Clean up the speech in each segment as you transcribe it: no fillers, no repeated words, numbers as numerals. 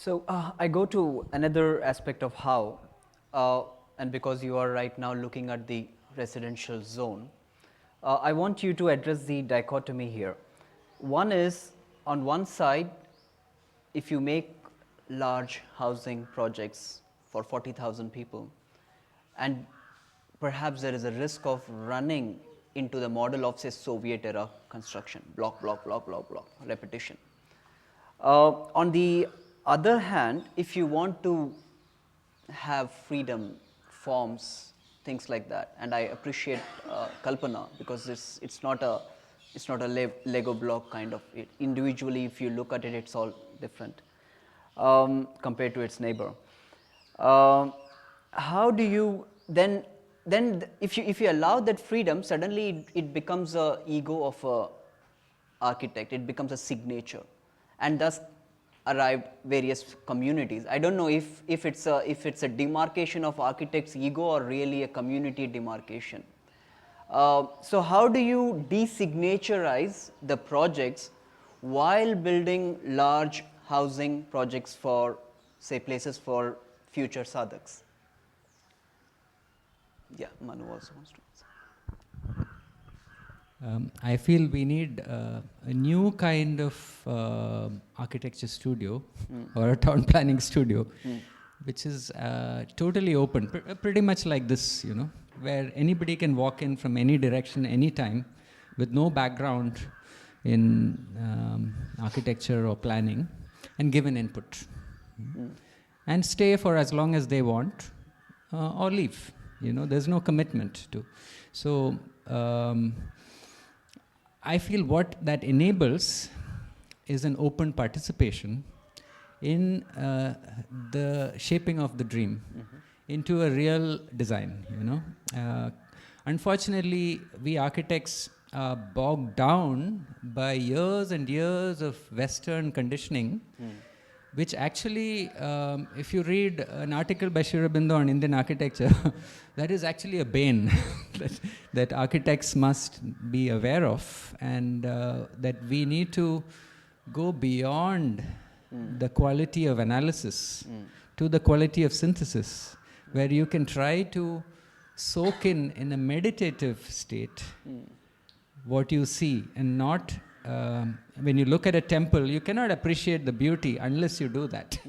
So I go to another aspect of how, and because you are right now looking at the residential zone, I want you to address the dichotomy here. One is, on one side, if you make large housing projects for 40,000 people, and perhaps there is a risk of running into the model of, say, Soviet era construction, block, block, block, block, block, repetition. On the other hand, if you want to have freedom, forms, things like that, and I appreciate Kalpana because it's not a Lego block kind of it. Individually, if you look at it, it's all different compared to its neighbor. How do you then if you allow that freedom, suddenly it becomes a ego of a architect. It becomes a signature, and thus arrived various communities. I don't know if it's a demarcation of architect's ego or really a community demarcation. So how do you designaturize the projects while building large housing projects for, say, places for future sadhaks? Yeah, Manu also wants to answer. I feel we need a new kind of architecture studio or a town planning studio, which is totally open, pretty much like this, where anybody can walk in from any direction, anytime, with no background in architecture or planning, and give an input. And stay for as long as they want, or leave. There's no commitment to. So I feel what that enables is an open participation in the shaping of the dream into a real design. Unfortunately, we architects are bogged down by years and years of Western conditioning, which actually, if you read an article by Sri Aurobindo on Indian architecture, that is actually a bane that architects must be aware of, and that we need to go beyond the quality of analysis to the quality of synthesis, where you can try to soak in a meditative state what you see, and not when you look at a temple, you cannot appreciate the beauty unless you do that.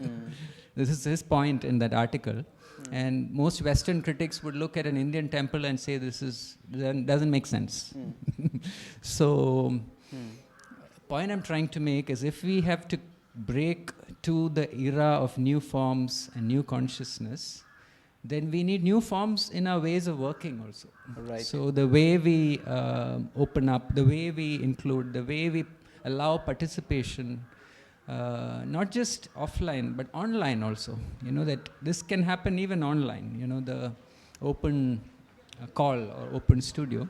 This is his point in that article. And most Western critics would look at an Indian temple and say this doesn't make sense. So, point I'm trying to make is, if we have to break to the era of new forms and new consciousness, then we need new forms in our ways of working also. Right. So the way we open up, the way we include, the way we allow participation, not just offline but online also. That this can happen even online. The open call or open studio.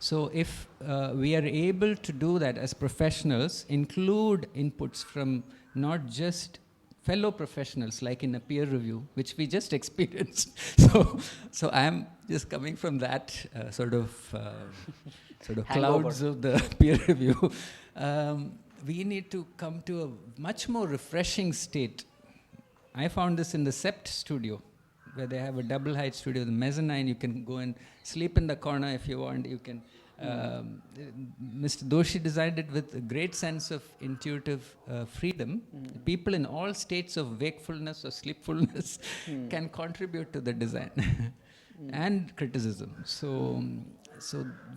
So if we are able to do that as professionals, include inputs from not just fellow professionals, like in a peer review, which we just experienced. So I am just coming from that sort of clouds of the peer review. We need to come to a much more refreshing state. I found this in the Sept studio, where they have a double height studio, the mezzanine. You can go and sleep in the corner if you want. You can. Mr. Doshi designed it with a great sense of intuitive freedom. People in all states of wakefulness or sleepfulness can contribute to the design and criticism. So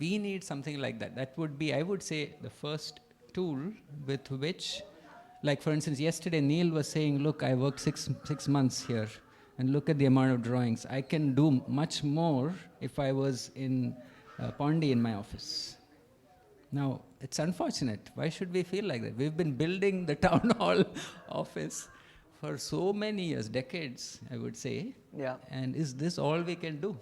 we need something like that. That would be, I would say, the first tool with which, like for instance, yesterday Neil was saying, look, I worked six months here, and look at the amount of drawings. I can do much more if I was in Pondy in my office. Now, it's unfortunate. Why should we feel like that? We've been building the town hall office for so many years, decades, I would say. Yeah. And is this all we can do?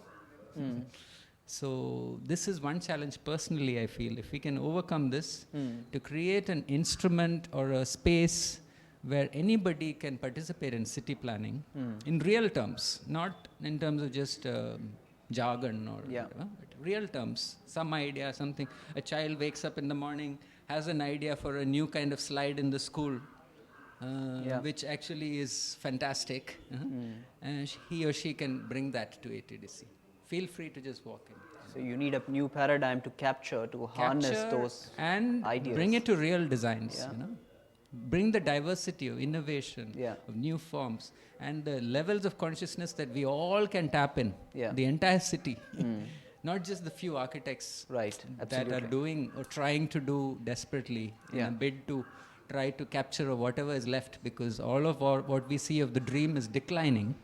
So this is one challenge personally, I feel. If we can overcome this, to create an instrument or a space where anybody can participate in city planning in real terms, not in terms of just jargon or whatever, but real terms, some idea, something. A child wakes up in the morning, has an idea for a new kind of slide in the school. which actually is fantastic. And he or she can bring that to ATDC. Feel free to just walk in. So you need a new paradigm to capture, to harness Capture those and ideas. bring it to real designs. Yeah. You know, bring the diversity of innovation, Yeah. of new forms, and the levels of consciousness that we all can tap in. Yeah. The entire city, not just the few architects Right, that are absolutely. doing or trying to do desperately in Yeah. a bid to try to capture whatever is left, because all of what we see of the dream is declining.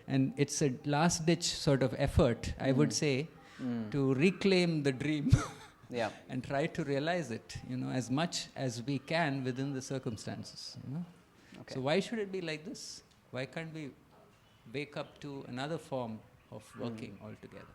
And it's a last ditch sort of effort, I would say, to reclaim the dream Yeah. and try to realize it, you know, as much as we can within the circumstances, you know. Okay. So why should it be like this? Why can't we wake up to another form of working altogether?